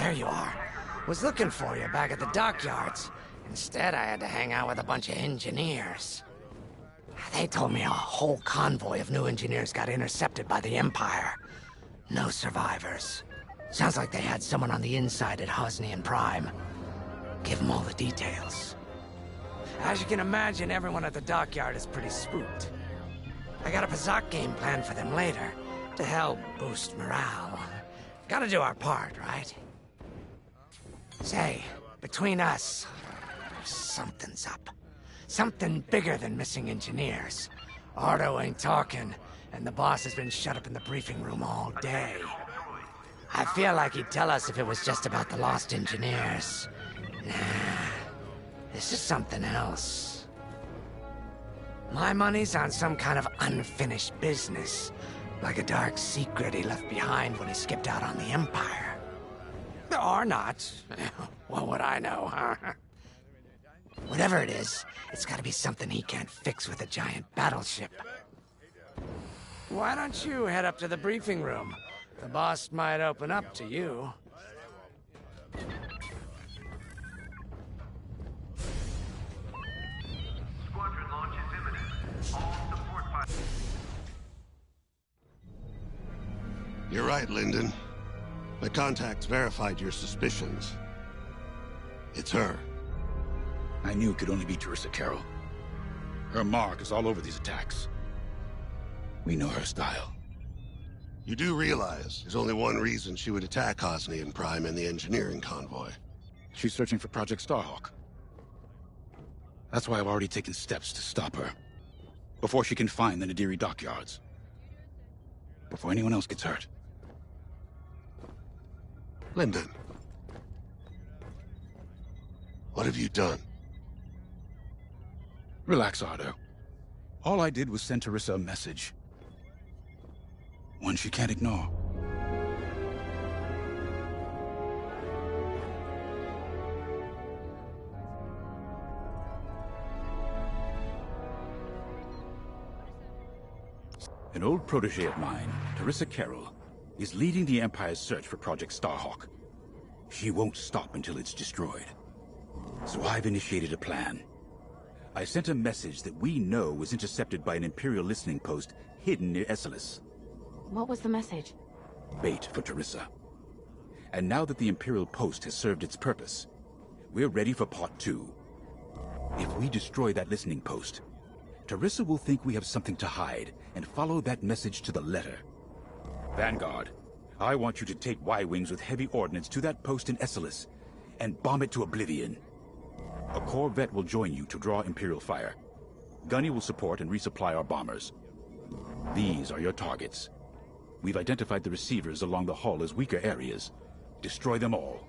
there you are. Was looking for you back at the dockyards. Instead, I had to hang out with a bunch of engineers. They told me a whole convoy of new engineers got intercepted by the Empire. No survivors. Sounds like they had someone on the inside at Hosnian Prime. Give them all the details. As you can imagine, everyone at the dockyard is pretty spooked. I got a Pazak game planned for them later, to help boost morale. Gotta do our part, right? Say, between us, something's up. Something bigger than missing engineers. Ardo ain't talking, and the boss has been shut up in the briefing room all day. I feel like he'd tell us if it was just about the lost engineers. Nah, this is something else. My money's on some kind of unfinished business, like a dark secret he left behind when he skipped out on the Empire. Or not. What would I know, huh? Whatever it is, it's gotta be something he can't fix with a giant battleship. Why don't you head up to the briefing room? The boss might open up to you. Squadron launch is imminent. All support pilots. You're right, Lyndon. My contacts verified your suspicions. It's her. I knew it could only be Teresa Carroll. Her mark is all over these attacks. We know her style. You do realize there's only one reason she would attack Hosnian Prime and the engineering convoy. She's searching for Project Starhawk. That's why I've already taken steps to stop her. Before she can find the Nadiri dockyards. Before anyone else gets hurt. Lyndon. What have you done? Relax, Ardo. All I did was send Teresa a message. One she can't ignore. An old protege of mine, Teresa Carroll, is leading the Empire's search for Project Starhawk. She won't stop until it's destroyed. So I've initiated a plan. I sent a message that we know was intercepted by an Imperial listening post hidden near Esselis. What was the message? Bait for Teresa. And now that the Imperial post has served its purpose, we're ready for part 2. If we destroy that listening post, Teresa will think we have something to hide and follow that message to the letter. Vanguard, I want you to take Y-Wings with heavy ordnance to that post in Esselis and bomb it to oblivion. A Corvette will join you to draw Imperial fire. Gunny will support and resupply our bombers. These are your targets. We've identified the receivers along the hull as weaker areas. Destroy them all.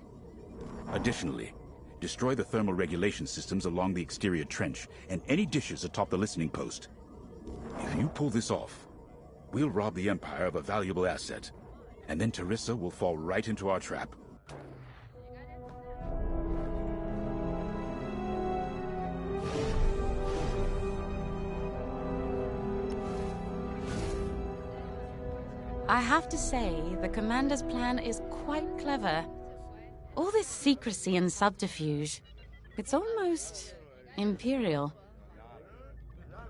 Additionally, destroy the thermal regulation systems along the exterior trench and any dishes atop the listening post. If you pull this off, we'll rob the Empire of a valuable asset, and then Teresa will fall right into our trap. I have to say, the Commander's plan is quite clever. All this secrecy and subterfuge, it's almost Imperial.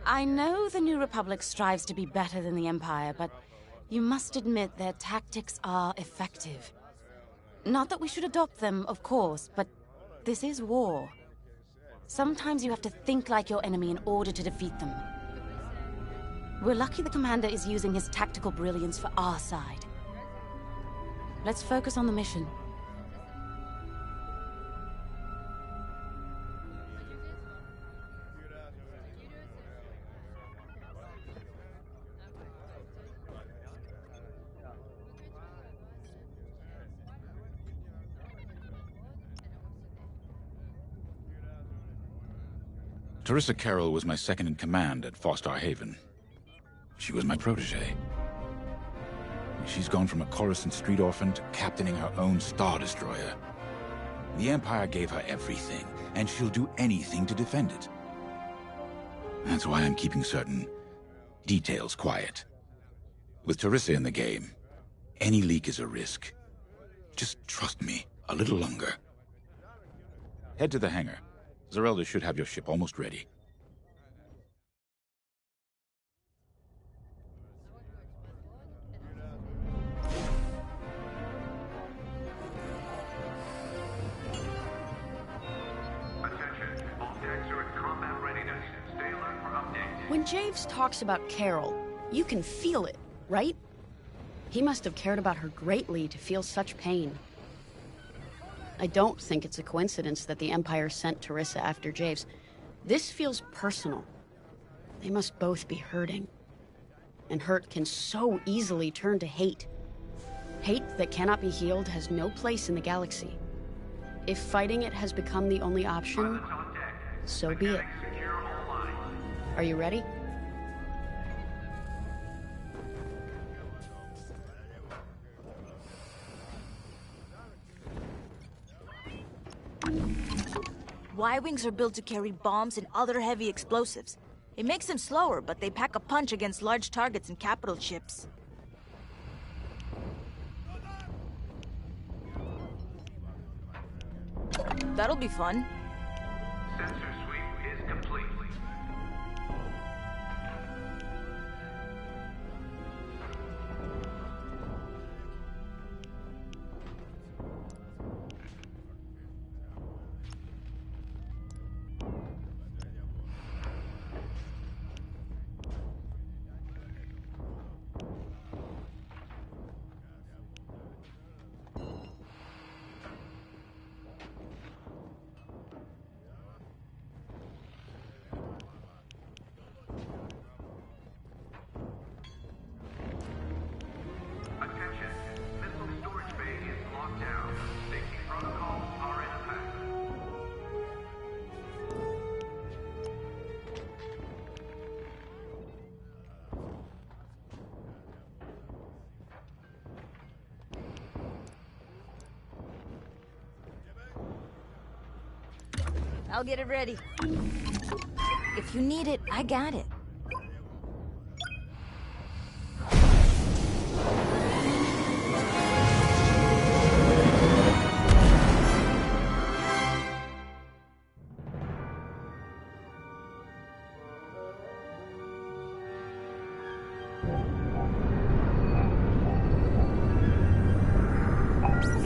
I know the New Republic strives to be better than the Empire, but you must admit their tactics are effective. Not that we should adopt them, of course, but this is war. Sometimes you have to think like your enemy in order to defeat them. We're lucky the Commander is using his tactical brilliance for our side. Let's focus on the mission. Teresa Carroll was my second-in-command at Fostar Haven. She was my protege. She's gone from a Coruscant street orphan to captaining her own Star Destroyer. The Empire gave her everything, and she'll do anything to defend it. That's why I'm keeping certain details quiet. With Teresa in the game, any leak is a risk. Just trust me. A little longer. Head to the hangar. Zerelda should have your ship almost ready. Attention, all decks are at combat readiness. Stay alert for updates. When Javes talks about Carol, you can feel it, right? He must have cared about her greatly to feel such pain. I don't think it's a coincidence that the Empire sent Teresa after Javes. This feels personal. They must both be hurting. And hurt can so easily turn to hate. Hate that cannot be healed has no place in the galaxy. If fighting it has become the only option, Pilots on deck. so be it. Secure all lines. Are you ready? Y-wings are built to carry bombs and other heavy explosives. It makes them slower, but they pack a punch against large targets and capital ships. That'll be fun. Sensor sweep is complete. Attention, missile storage bay is locked down. Safety protocols are in effect. I'll get it ready. If you need it, I got it.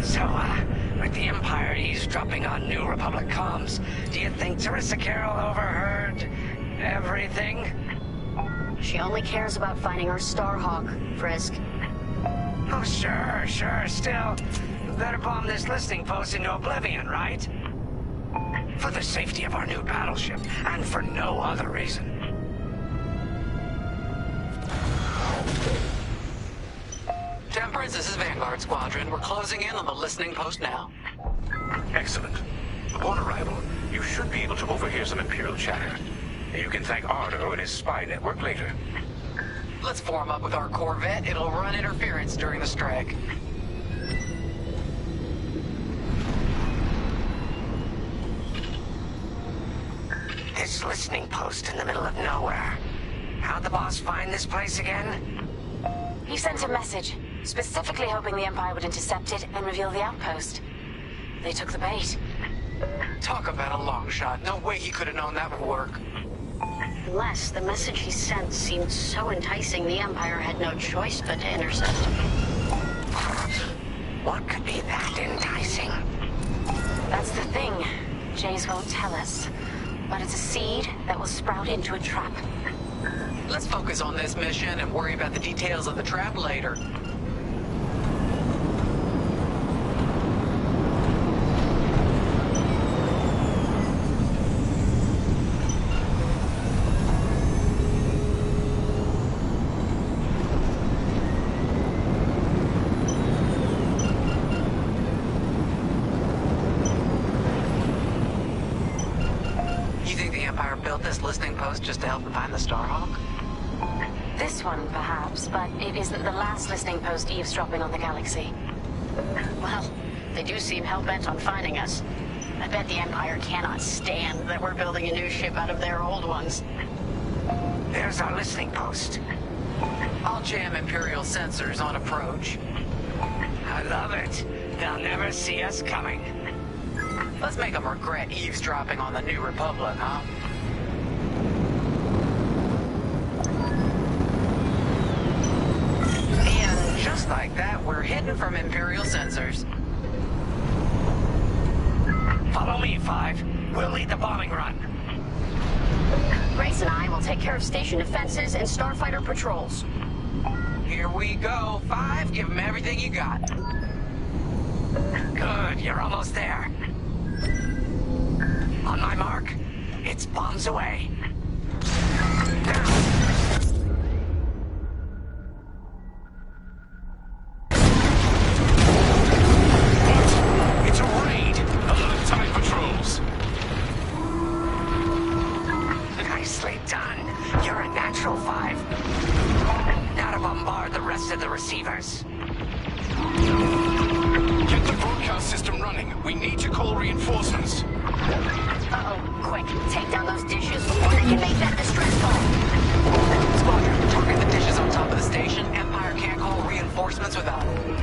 So, with the Empire eavesdropping on New Republic comms, do you think Teresa Carroll overheard everything? She only cares about finding her Starhawk, Frisk. Oh, sure. Still, better bomb this listening post into oblivion, right? For the safety of our new battleship, and for no other reason. Temperance, this is Vanguard Squadron. We're closing in on the listening post now. Excellent. Upon arrival, you should be able to overhear some Imperial chatter. You can thank Ardo and his spy network later. Let's form up with our Corvette. It'll run interference during the strike. This listening post in the middle of nowhere. How'd the boss find this place again? He sent a message, specifically hoping the Empire would intercept it and reveal the outpost. They took the bait. Talk about a long shot. No way he could have known that would work. Unless the message he sent seemed so enticing the Empire had no choice but to intercept. What could be that enticing? That's the thing. Jays won't tell us. But it's a seed that will sprout into a trap. Let's focus on this mission and worry about the details of the trap later. You think the Empire built this listening post just to help them find the Starhawk? This one, perhaps, but it isn't the last listening post eavesdropping on the galaxy. Well, they do seem hell-bent on finding us. I bet the Empire cannot stand that we're building a new ship out of their old ones. There's our listening post. I'll jam Imperial sensors on approach. I love it. They'll never see us coming. Let's make them regret eavesdropping on the New Republic, huh? And just like that, we're hidden from Imperial sensors. Follow me, 5. We'll lead the bombing run. Grace and I will take care of station defenses and starfighter patrols. Here we go, 5. Give them everything you got. Good, you're almost there. On my mark, it's bombs away. Now. Receivers. Get the broadcast system running. We need to call reinforcements. Uh-oh, quick. Take down those dishes before they can make that distress call. Squadron, target the dishes on top of the station. Empire can't call reinforcements without them.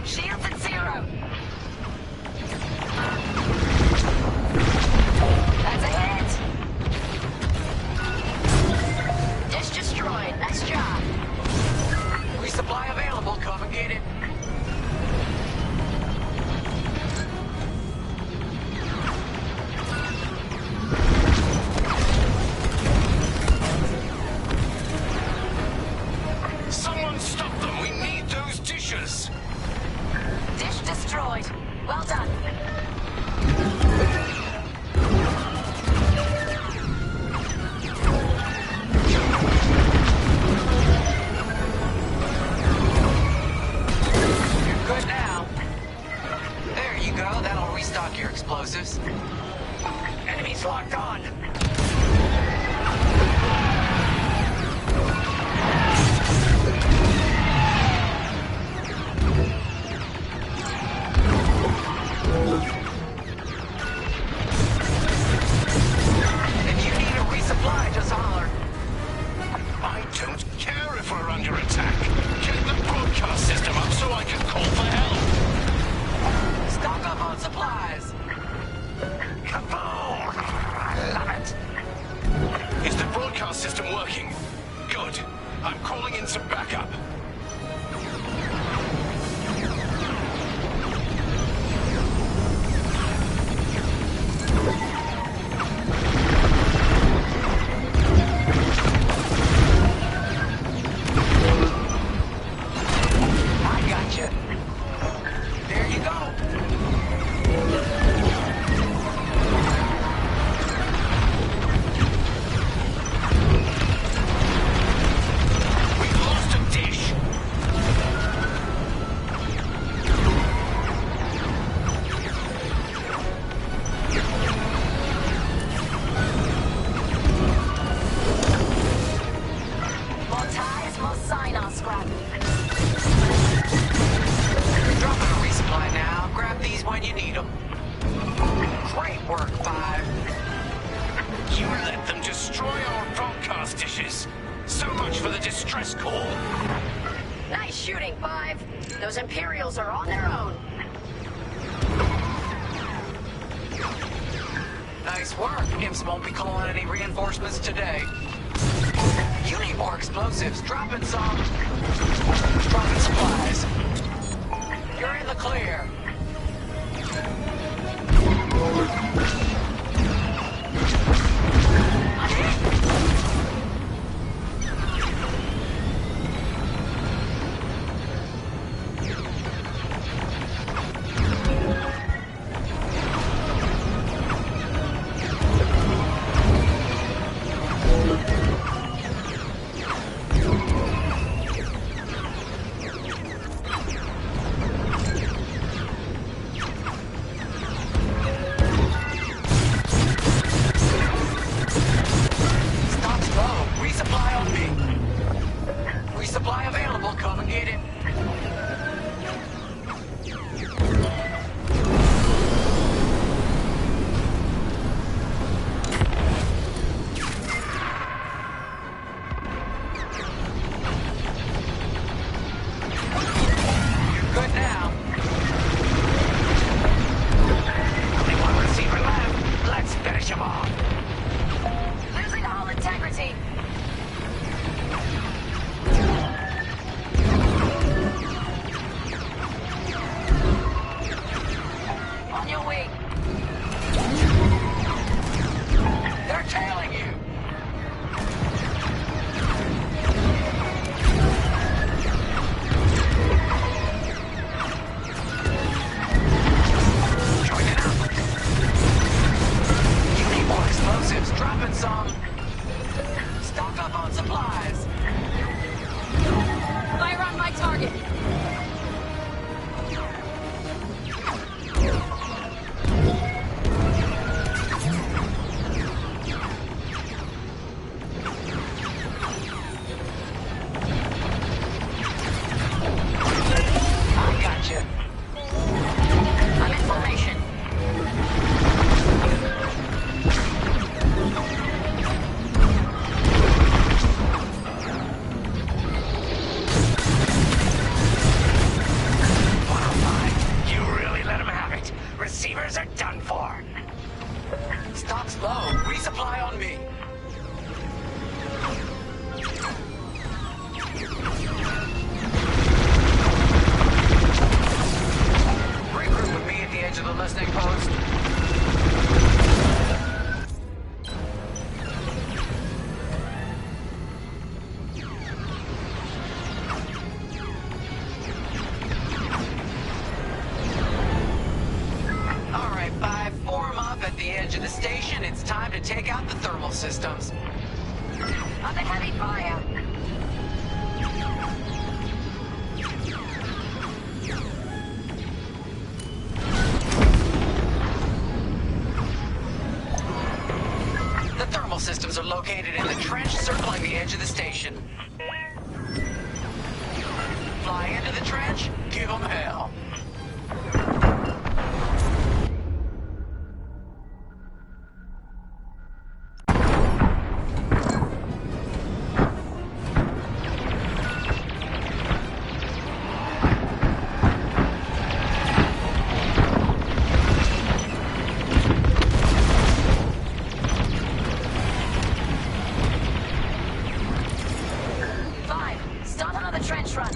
Shields at 0. That's a hit. Dish destroyed. Nice job. Resupply available. Come and get it. Someone stop them. We need those dishes. Dish destroyed. Well done. Good now. There you go. That'll restock your explosives. Enemies locked on. If you need a resupply, just holler. I don't care if we're under attack. Get the broadcast system up so I can call for help. Stock up on supplies. Kaboom! Love it. Is the broadcast system working? Good. I'm calling in some backup. I got you. There you go. We've lost a dish. More ties, more sign-on, Squadron. Dropping a resupply now. Grab these when you need them. Great work, 5. You let them destroy our broadcast dishes. So much for the distress call. Nice shooting, 5. Those Imperials are on their own. Nice work. Imps won't be calling any reinforcements today. You need more explosives. Dropping some. Dropping supplies. You're in the clear. They're tailing you! Joining up! You need more explosives. Dropping some. Stock up on supplies. Fire on my target! I gotcha. I'm in formation. You really let them have it. Receivers are done for. Stock's low. Resupply on me. Regroup with me at the edge of the listening post. All right, 5, form up at the edge of the station. It's time to take out the thermal systems. Under heavy fire. The thermal systems are located in the trench circling the edge of the station. Fly into the trench, give them hell. Start another trench run.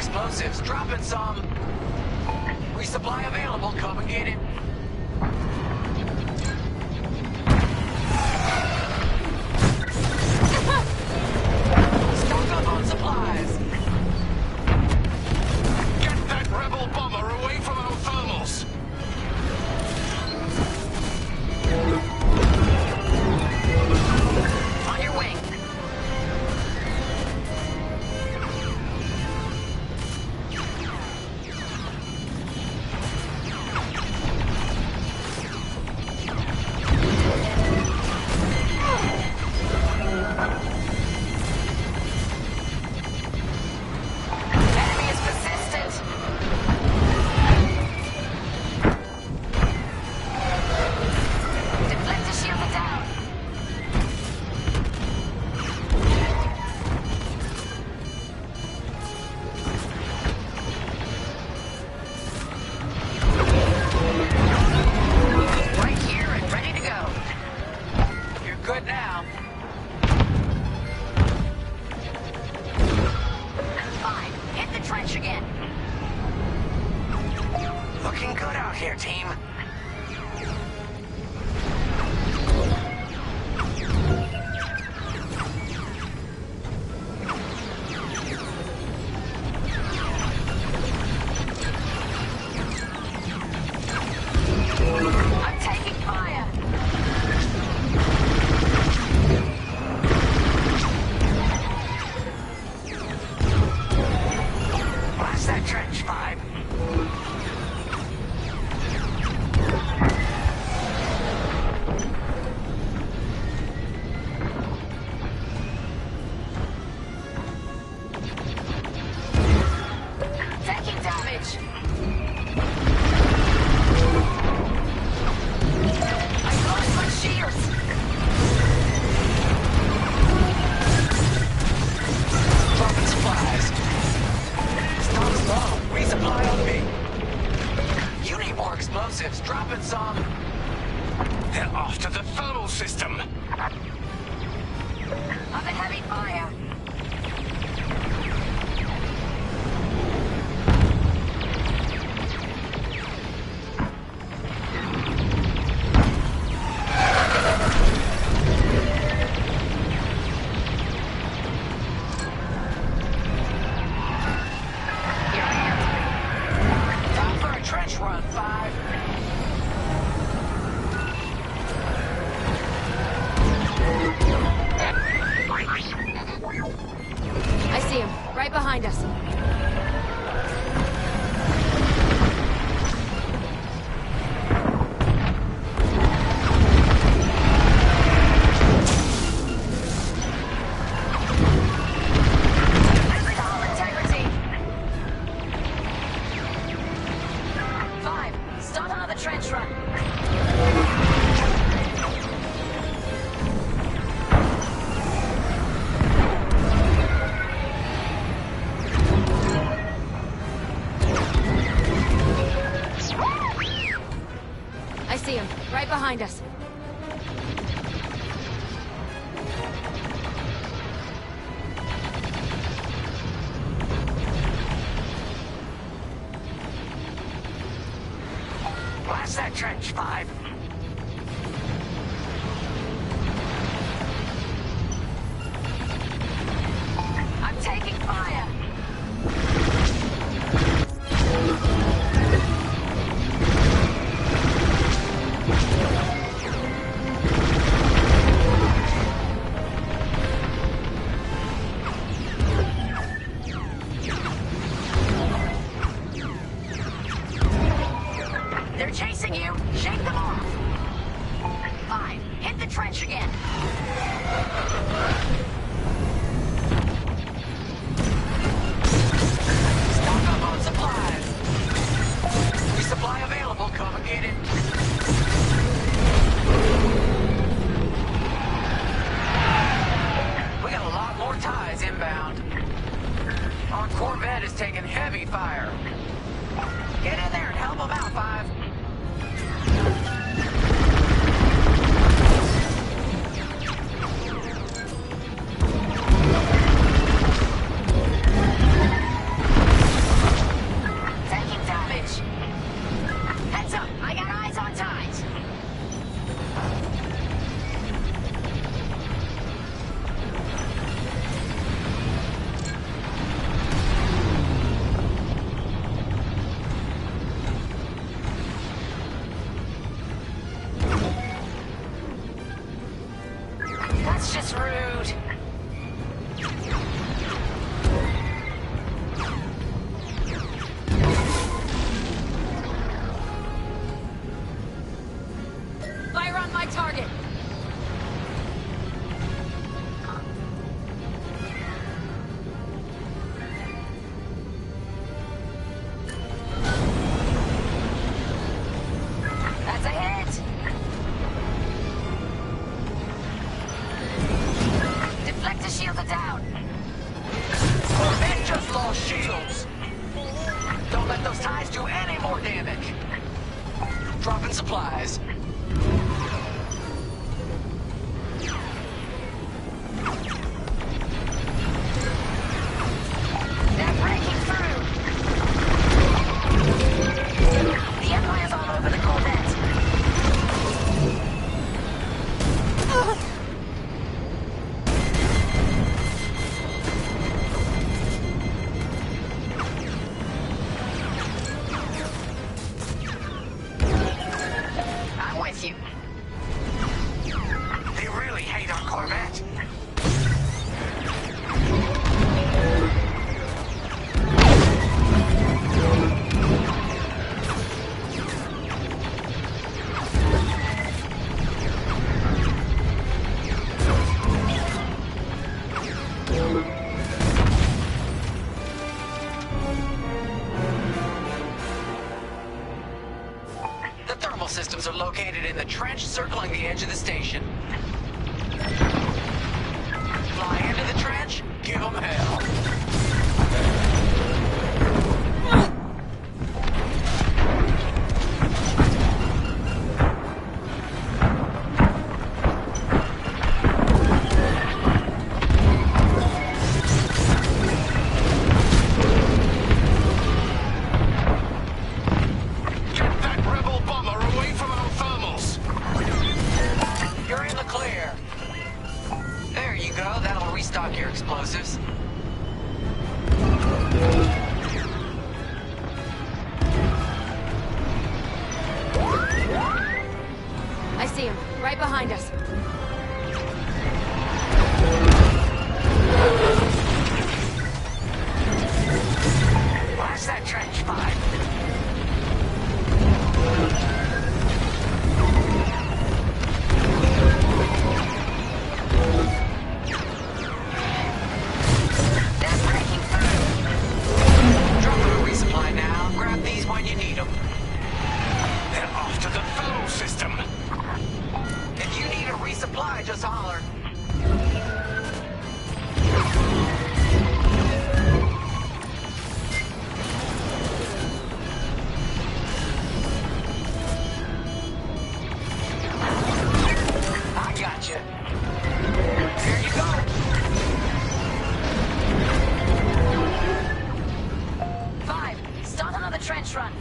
explosives. Dropping some. Resupply available. Come and get it. Stock up on supplies. Get that rebel bomber away from our thermals. On your wing. Enemy is persistent. Deflector shield down. Right here and ready to go. You're good now. Fine. Hit the trench again. Looking good out here, team. I'm taking fire. Blast that trench, 5. damage. I lost my shears. Dropping supplies. Stock's low. Resupply on me. You need more explosives. Dropping some. They're after the thermal system. I'm in heavy fire. Time for a trench run, 5. I see him, right behind us. Physical integrity. 5. Start another trench run. I see him, right behind us. Blast that trench, 5. I'm taking fire. They're chasing you. Shake them off. 5. Hit the trench again. Stock up on supplies. Resupply available. Come and get it. We got a lot more ties inbound. Our Corvette is taking heavy fire. Get in there and help them out, 5. Taking damage. Heads up, I got eyes on ties. That's just rude. Fire on my target. That's a hit. Deflector shields are down. Corvette just lost shields. Don't let those ties do any more damage. Dropping supplies. They're breaking through. The Empire's all over the Corvette. I'm with you. systems are located in the trench circling the edge of the station. Fly into the trench, give them hell. Restock your explosives. I see him, right behind us. Blast that trench, 5. When you need them. They're after the thermal system. If you need a resupply, just holler. I got you. Here you go. 5, start another trench run.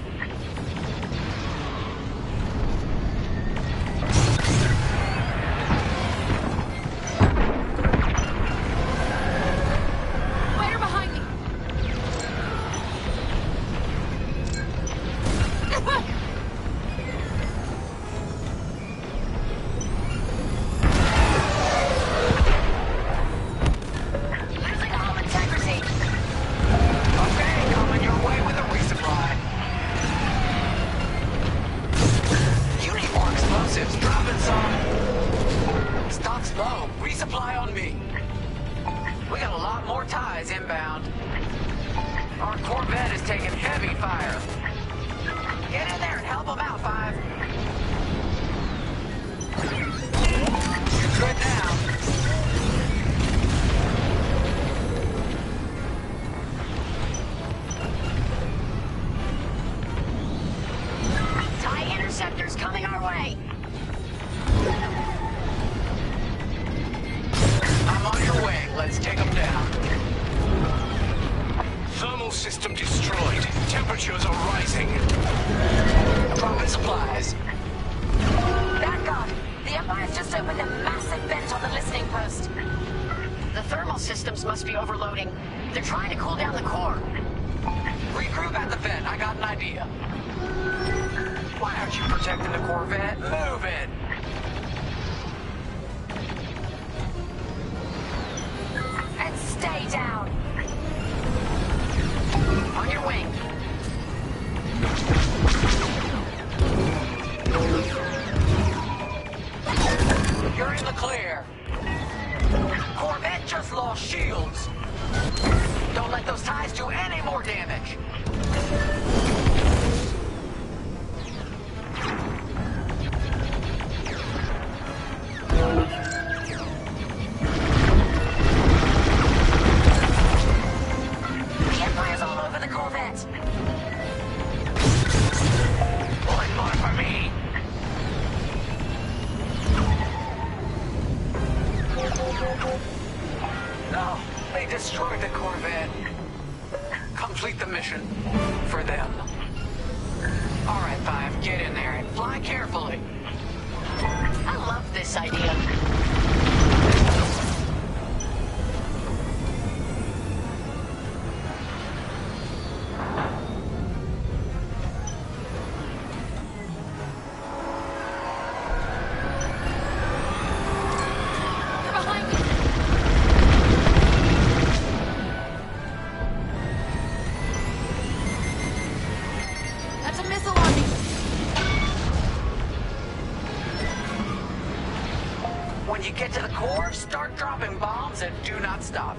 Resupply on me. We got a lot more ties inbound. Our Corvette is taking heavy fire. Get in there and help them out, 5. You're good now. TIE interceptors coming our way. I'm on your wing. Let's take them down. Thermal system destroyed. Temperatures are rising. Dropping supplies. Bad God! The Empire's just opened a massive vent on the listening post. The thermal systems must be overloading. They're trying to cool down the core. Regroup at the vent. I got an idea. Why aren't you protecting the Corvette? Move it! And stay down! On your wing. You're in the clear. Corvette just lost shields. Don't let those ties do any more damage. The Empire's all over the Corvette. One more for me. No, they destroyed the Corvette. Complete the mission. For them. All right, 5, get in there and fly carefully. I love this idea. They're behind me! That's a missile on me! When you get to the core, start dropping bombs and do not stop.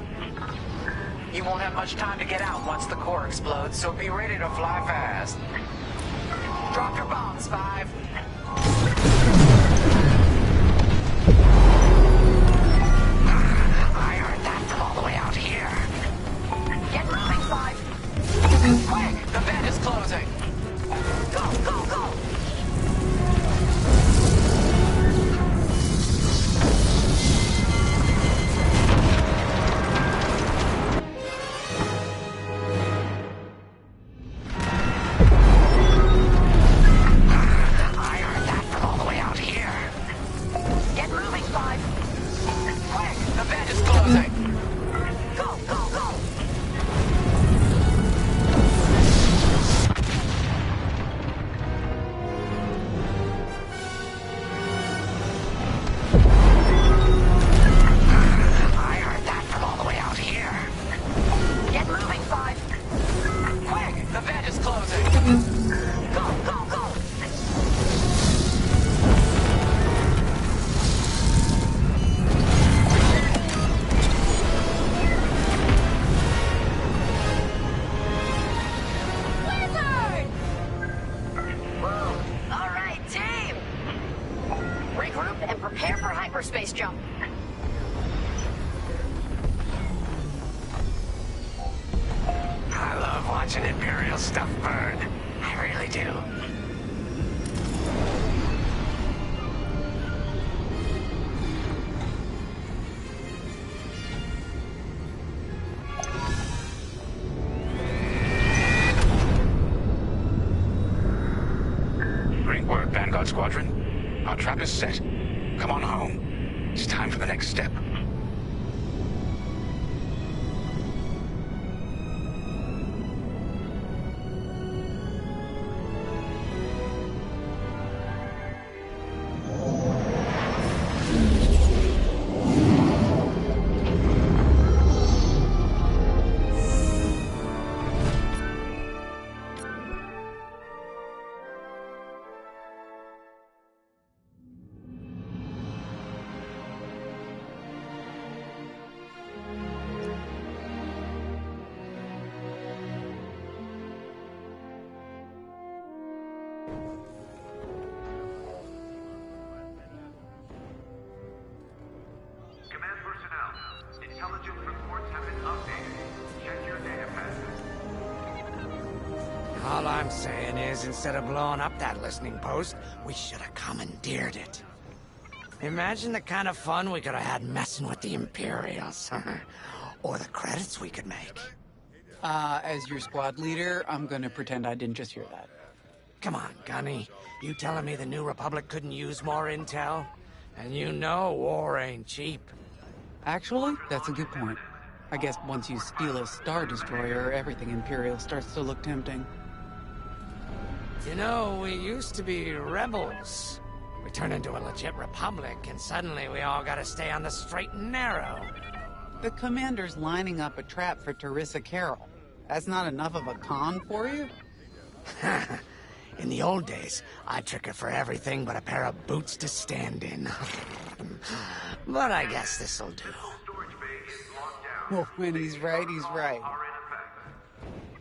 You won't have much time to get out once the core explodes, so be ready to fly fast. Drop your bombs, 5. I heard that from all the way out here. Get moving, Five. Quick! The vent is closing. Go, go, go! I heard that from all the way out here. Get moving, Five. Quick! The vent is closing. Go, go, go! I heard that from all the way out here. Get moving, Five. Quick! The vent is closing. Go, go, go! Woo! All right, team! Regroup and prepare for hyperspace jump. I love watching Imperial stuff burn. I really do. Great work, Vanguard Squadron. Our trap is set. Come on home. It's time for the next step. Command personnel, intelligence reports have been updated. Check your data passes. All I'm saying is, instead of blowing up that listening post, we should have commandeered it. Imagine the kind of fun we could have had messing with the Imperials. Or the credits we could make. As your squad leader, I'm gonna pretend I didn't just hear that. Come on, Gunny. You telling me the New Republic couldn't use more intel? And you know war ain't cheap. Actually, that's a good point. I guess once you steal a Star Destroyer, everything Imperial starts to look tempting. You know, we used to be rebels. We turned into a legit republic, and suddenly we all gotta stay on the straight and narrow. The commander's lining up a trap for Teresa Carroll. That's not enough of a con for you? In the old days, I'd trick her for everything but a pair of boots to stand in. But I guess this'll do. Storage bay is locked down. Well, when he's right, he's right. Are in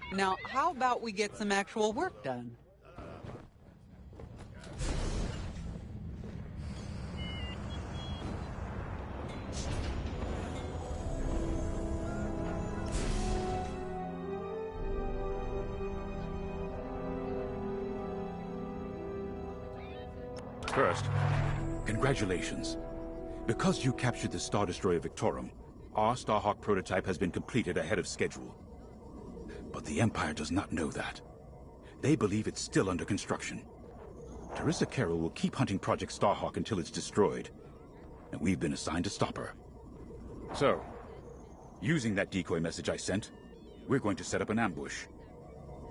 effect. Now, how about we get some actual work done? First, congratulations. Because you captured the Star Destroyer Victorum, our Starhawk prototype has been completed ahead of schedule. But the Empire does not know that. They believe it's still under construction. Teresa Carroll will keep hunting Project Starhawk until it's destroyed, and we've been assigned to stop her. So, using that decoy message I sent, we're going to set up an ambush.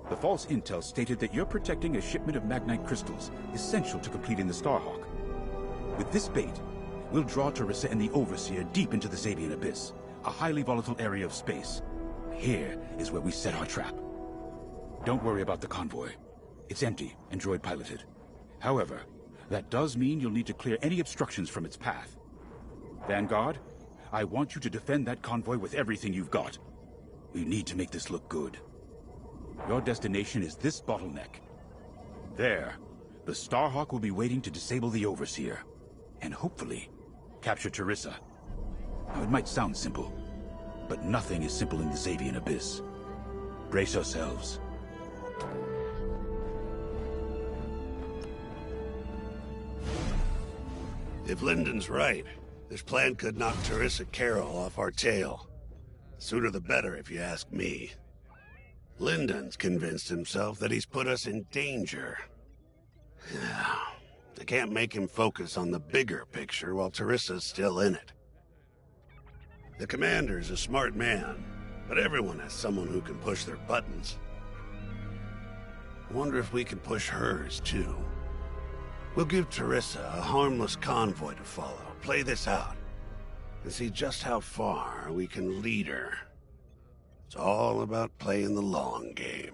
The false intel stated that you're protecting a shipment of Magnite crystals, essential to completing the Starhawk. With this bait, we'll draw Teresa and the Overseer deep into the Sabian Abyss, a highly volatile area of space. Here is where we set our trap. Don't worry about the convoy. It's empty and droid-piloted. However, that does mean you'll need to clear any obstructions from its path. Vanguard, I want you to defend that convoy with everything you've got. We need to make this look good. Your destination is this bottleneck. There, The Starhawk will be waiting to disable the Overseer, and hopefully capture Teresa. Now, it might sound simple, but nothing is simple in the Xavian Abyss. Brace yourselves. If Lyndon's right, this plan could knock Teresa Carroll off our tail. The sooner the better, if you ask me. Lyndon's convinced himself that he's put us in danger. I can't make him focus on the bigger picture while Teresa's still in it. The commander's a smart man, but everyone has someone who can push their buttons. I wonder if we can push hers, too. We'll give Teresa a harmless convoy to follow, play this out, and see just how far we can lead her. It's all about playing the long game.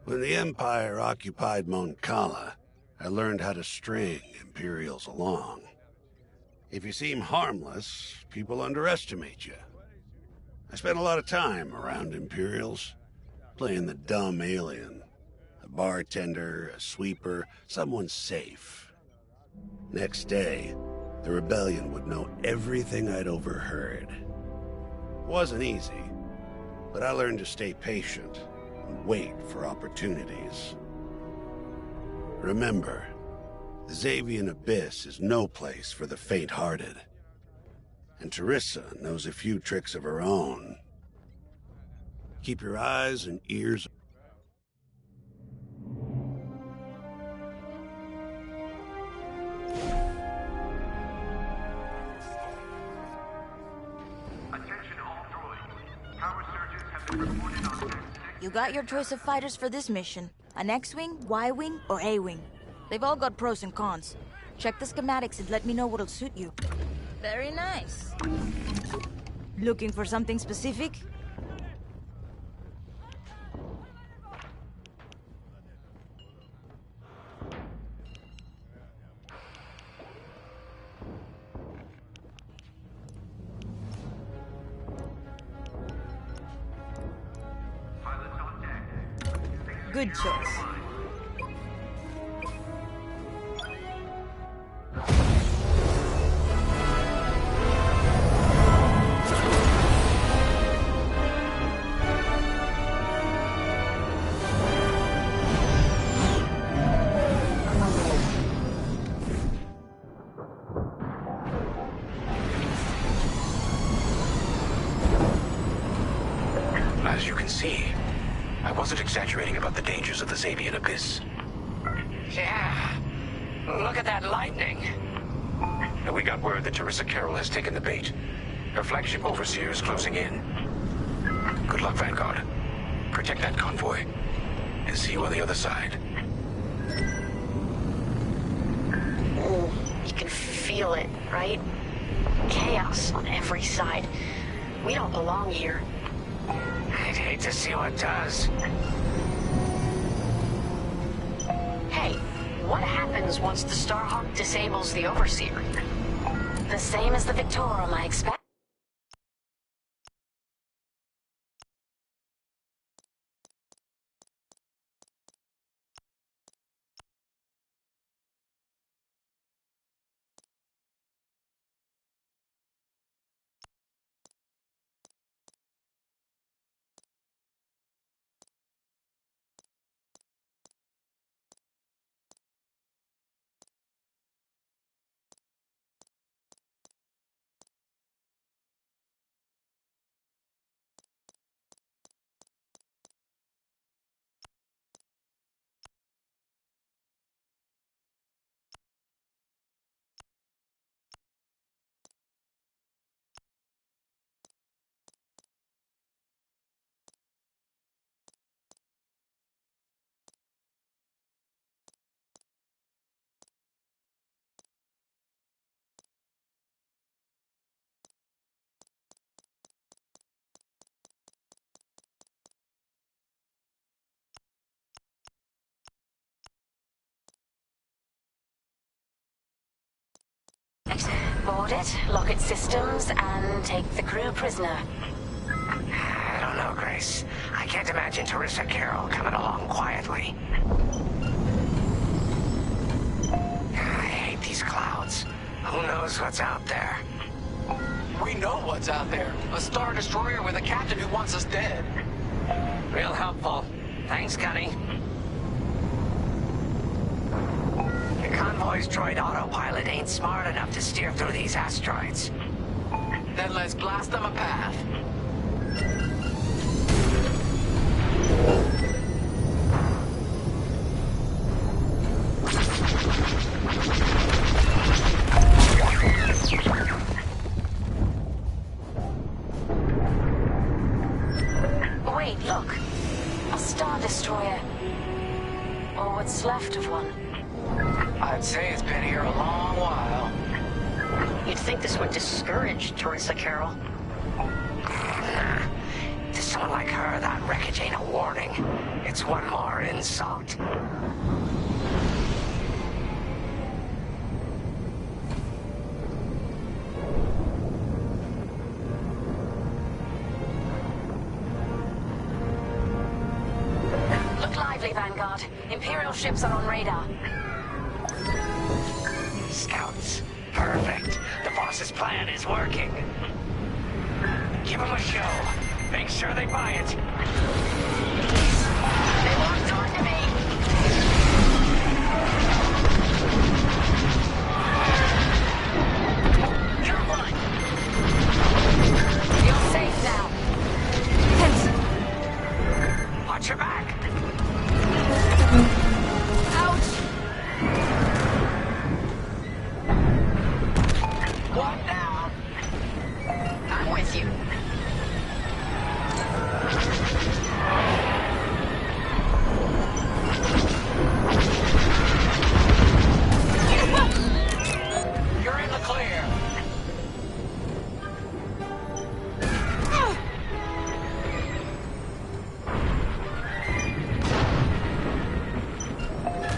When the Empire occupied Mon Cala, I learned how to string Imperials along. If you seem harmless, people underestimate you. I spent a lot of time around Imperials, playing the dumb alien. A bartender, a sweeper, someone safe. Next day, the rebellion would know everything I'd overheard. It wasn't easy, but I learned to stay patient and wait for opportunities. Remember, the Xavian Abyss is no place for the faint-hearted. And Teresa knows a few tricks of her own. Keep your eyes and ears. Attention all droids. Power surges have been reported on Deck 6. You got your choice of fighters for this mission. An X-Wing, Y-Wing, or A-Wing. They've all got pros and cons. Check the schematics and let me know what'll suit you. Very nice. Looking for something specific? Pilots on deck. Good choice. As you can see, I wasn't exaggerating about the dangers of the Xavian Abyss. Yeah. Look at that lightning. We got word that Teresa Carroll has taken the bait. Her flagship Overseer is closing in. Good luck, Vanguard. Protect that convoy, and see you on the other side. You can feel it, right? Chaos on every side. We don't belong here. I'd hate to see what does. Hey, what happens once the Starhawk disables the Overseer? The same as the Victorum, I expect. Board it, lock its systems, and take the crew prisoner. I don't know, Grace. I can't imagine Teresa Carroll coming along quietly. Who knows what's out there? We know what's out there. A Star Destroyer with a captain who wants us dead. Real helpful. Thanks, Gunny. The convoy's droid autopilot ain't smart enough to steer through these asteroids. Then let's blast them a path. Wait, look. A Star Destroyer. Or what's left of one. I'd say it's been here a long while. You'd think this would discourage Teresa Carroll. To someone like her, that wreckage ain't a warning. It's one more insult. Look lively, Vanguard. Imperial ships are on radar. Scouts. Perfect. The boss's plan is working. Give them a show. Make sure they buy it. They locked onto me! You're one! You're safe now. Heads. Watch your back. Ouch! One down. I'm with you. You're in the clear.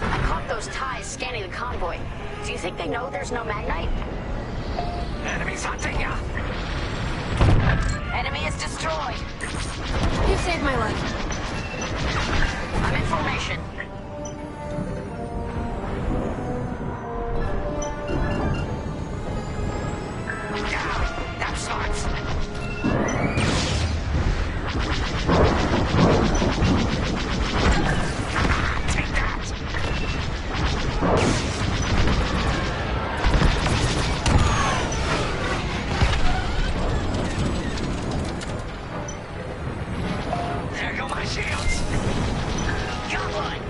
I caught those ties scanning the convoy. Do you think they know there's no Magnite? Enemies hunting ya. Enemy is destroyed. You saved my life. I'm in formation. That starts. Take that. There go my shields. Got one.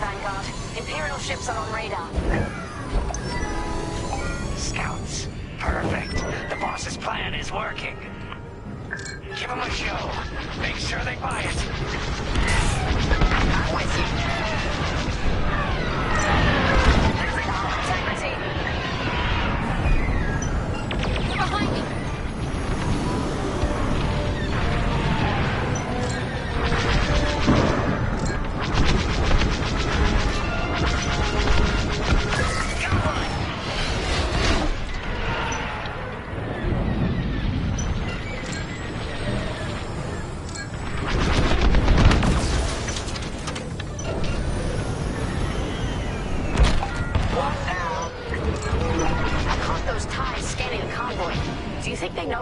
Vanguard. Imperial ships are on radar. Scouts. Perfect. The boss's plan is working. Give them a show. Make sure they buy it. I'm with you. Losing all integrity. They're behind me.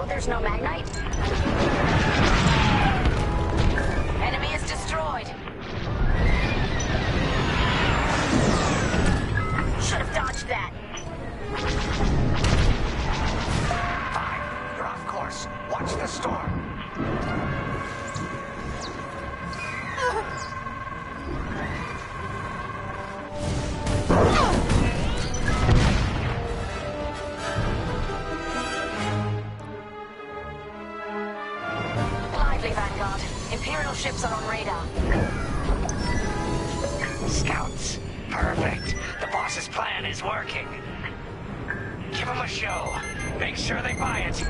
There's no magnite? Enemy is destroyed. Should have dodged that. Fine. You're off course. Watch the storm. Imperial ships are on radar. Scouts. Perfect. The boss's plan is working. Give them a show. Make sure they buy it.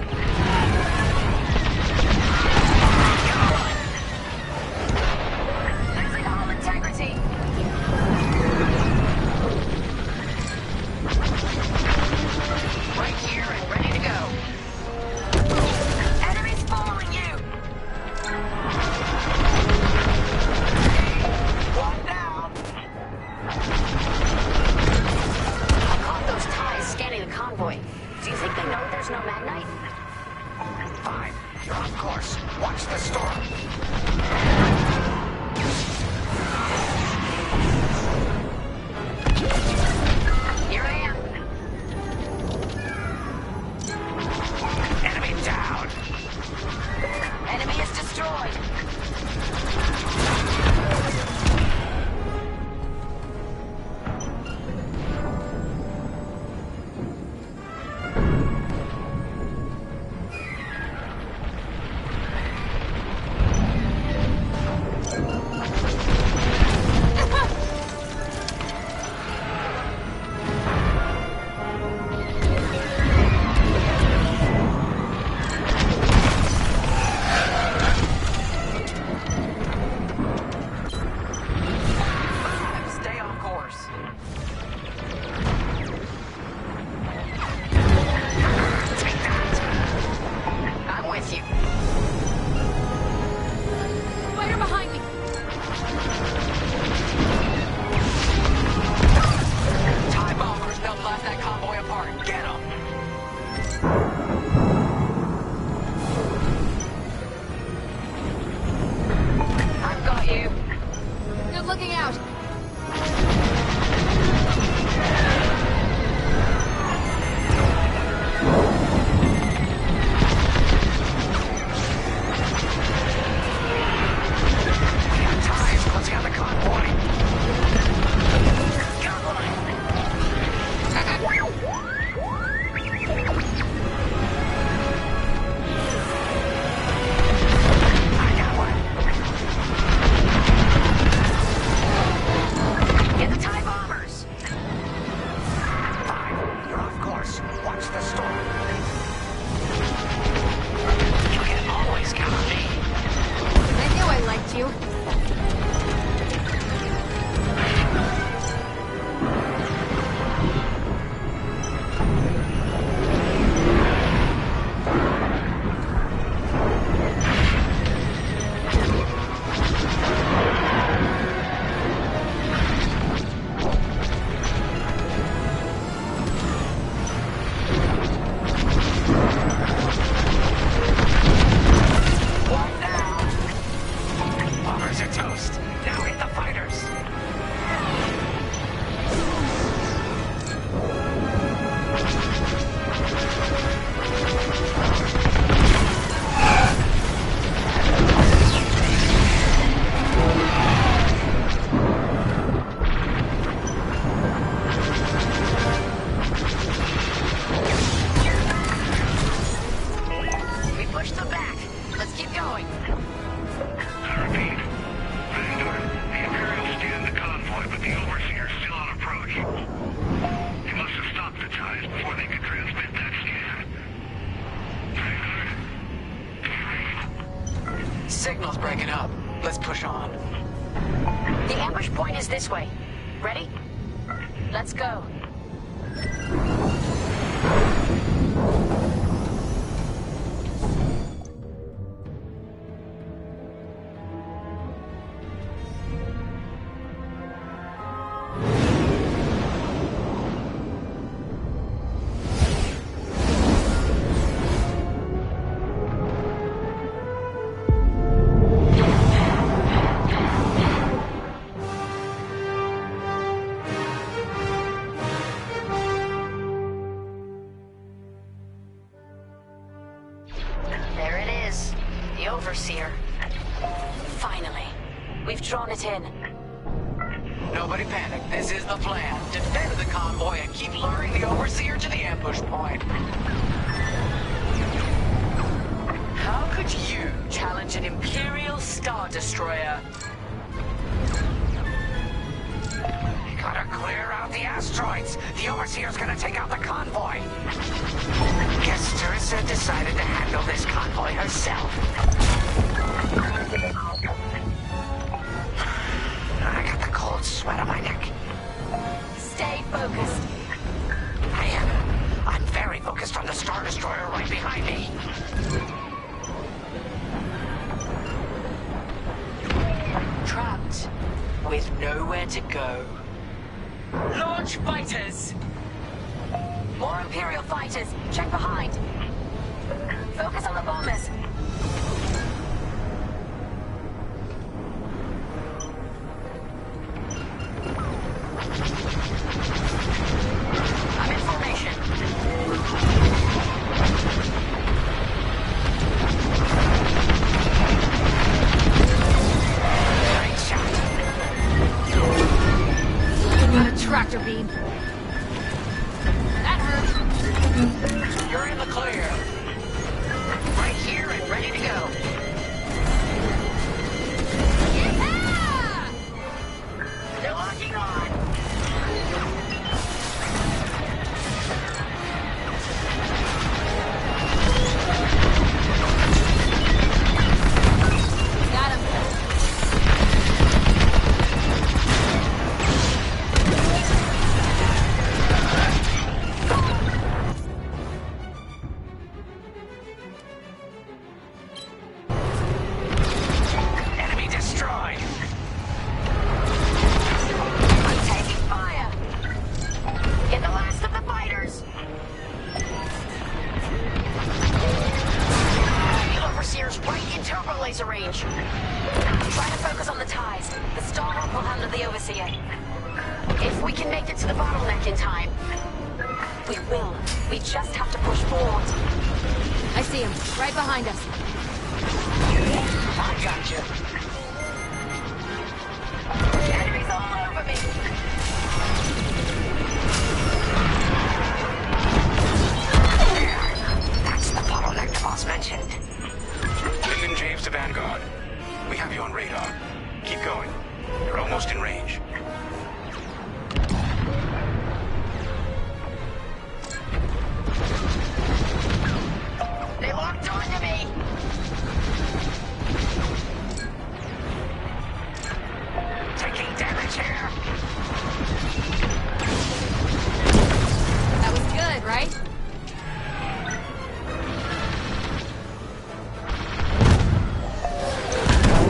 Losing all integrity. Right here and ready to go. Enemies following you. One down. I caught those ties scanning the convoy. Do you think they know there's no magnite? Fine. You're off course. Watch the storm. Here I am. Enemy down. Enemy is destroyed. Stay on course. I'm with you. Fire behind me. TIE bombers, they'll blast that convoy apart. Get them! I've got you. Good looking out. TIE's closing on the convoy. I got one. Get the ambush point is this way. Ready? Let's go. There it is. The Overseer. Finally. We've drawn it in. Nobody panic. This is the plan. Defend the convoy and keep luring the Overseer to the ambush point. How could you challenge an Imperial Star Destroyer? We gotta clear out the asteroids. The Overseer's gonna take out the convoy. Guess Teresa decided to handle this convoy herself. I got the cold sweat on my neck. Stay focused. I am. I'm very focused on the Star Destroyer right behind me. Trapped with nowhere to go. Launch fighters! More Imperial fighters. Check behind. Focus on the bombers. I'm in formation. Great shot. A tractor beam. That hurt. You're in the clear. Right here and ready to go. Yeah! They're locking on. Got him. Enemy destroyed. I'm taking fire. Get the last of the fighters. The Overseer's right in turbo laser range. Try to focus on the ties. The Starhawk will handle the Overseer. If we can make it to the bottleneck in time. We will. We just have to push forward. I see him. Right behind us. I got you. Enemies all over me. That's the bottleneck the boss mentioned. Lyndon James to Vanguard. We have you on radar. Keep going. You're almost in range. They locked onto me. Taking damage here. That was good, right?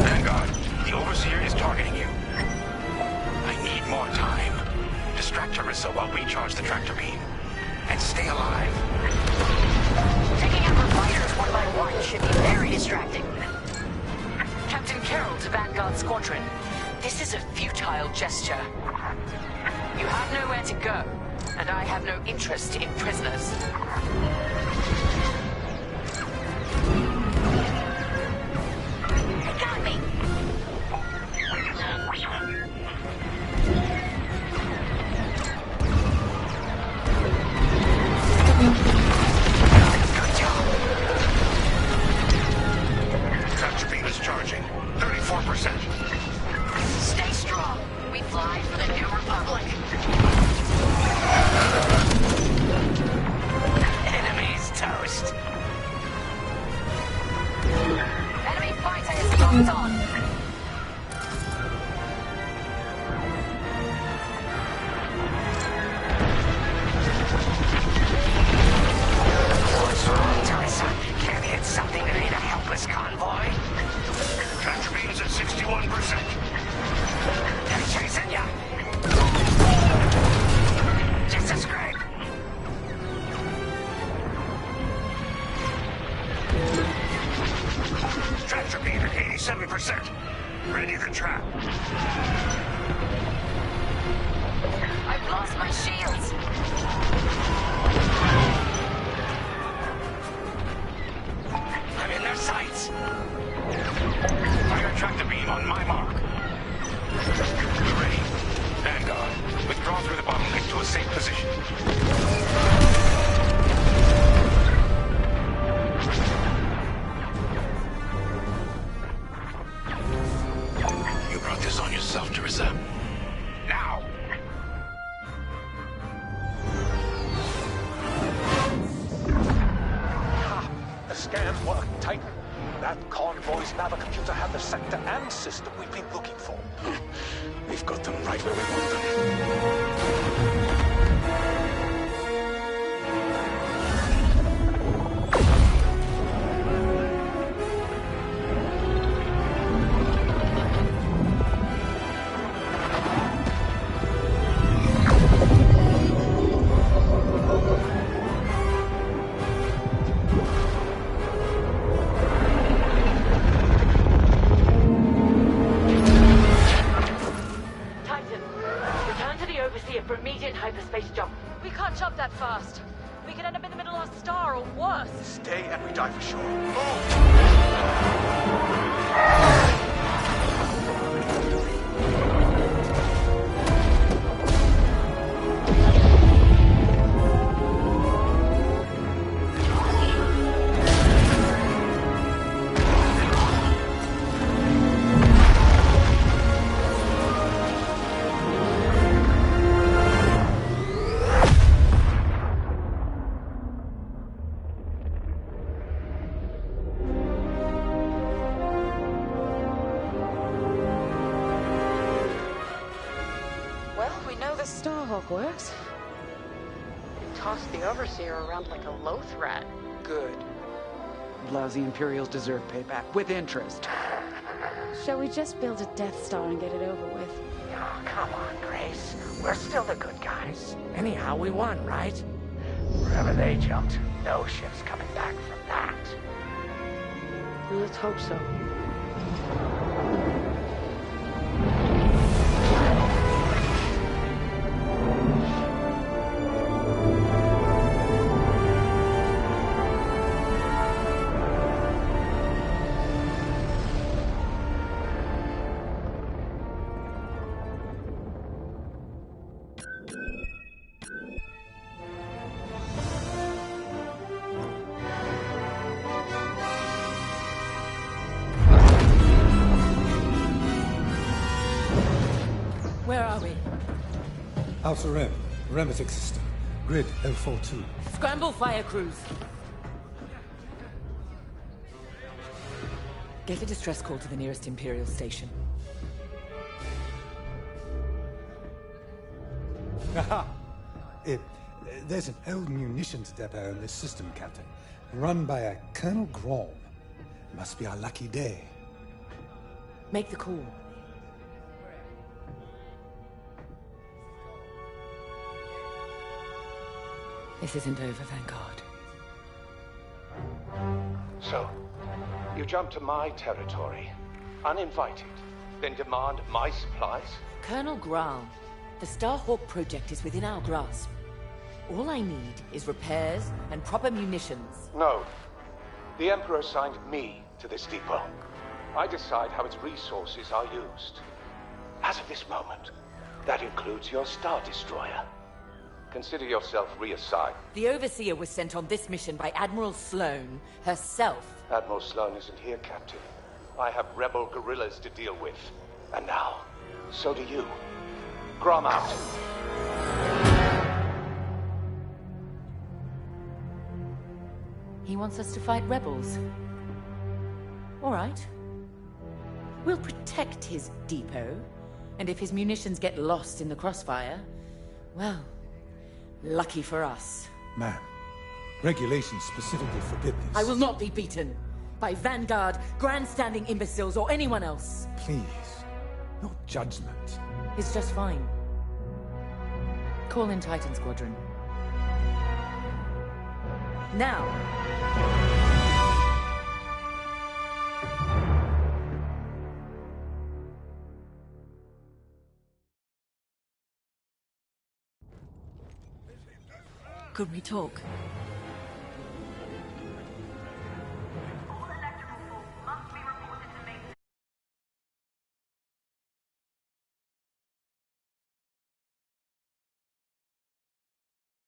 Vanguard, the Overseer is targeting you. I need more time. Distract Teresa while we charge the tractor beam. And stay alive. Taking out the fighters one by one should be very distracting. Captain Carroll to Vanguard Squadron. This is a futile gesture. You have nowhere to go, and I have no interest in prisoners. They got me. Good job. Tractor beam is charging. 34%. Stay strong. We fly for the New Republic. Enemy's toast. a safe position. You brought this on yourself, Teresa. Now! The scans work, Titan. That convoy's navicomputer had the sector and system we've been looking for. We've got them right where we want them. Stay and we die for sure. Works. Tossed the Overseer around like a loath rat. Good. Lousy Imperials deserve payback, with interest. Shall we just build a Death Star and get it over with? Oh, come on, Grace. We're still the good guys. Anyhow, we won, right? Wherever they jumped, no ship's coming back from that. Let's hope so. Where are we? Alpha Rem, Remetic system. Grid L42. Scramble fire crews. Get a distress call to the nearest Imperial station. Aha! There's an old munitions depot in this system, Captain. Run by a Colonel Grom. Must be our lucky day. Make the call. This isn't over, Vanguard. So, you jump to my territory, uninvited, then demand my supplies? Colonel Graal, the Starhawk project is within our grasp. All I need is repairs and proper munitions. No. The Emperor assigned me to this depot. I decide how its resources are used. As of this moment, that includes your Star Destroyer. Consider yourself reassigned. The Overseer was sent on this mission by Admiral Sloane herself. Admiral Sloane isn't here, Captain. I have rebel guerrillas to deal with. And now, so do you. Grom out. He wants us to fight rebels. All right. We'll protect his depot, and if his munitions get lost in the crossfire, well, lucky for us. Ma'am, regulations specifically forbid this. I will not be beaten by Vanguard, grandstanding imbeciles, or anyone else. Please, no judgment. It's just fine. Call in Titan Squadron. Now! Could we talk?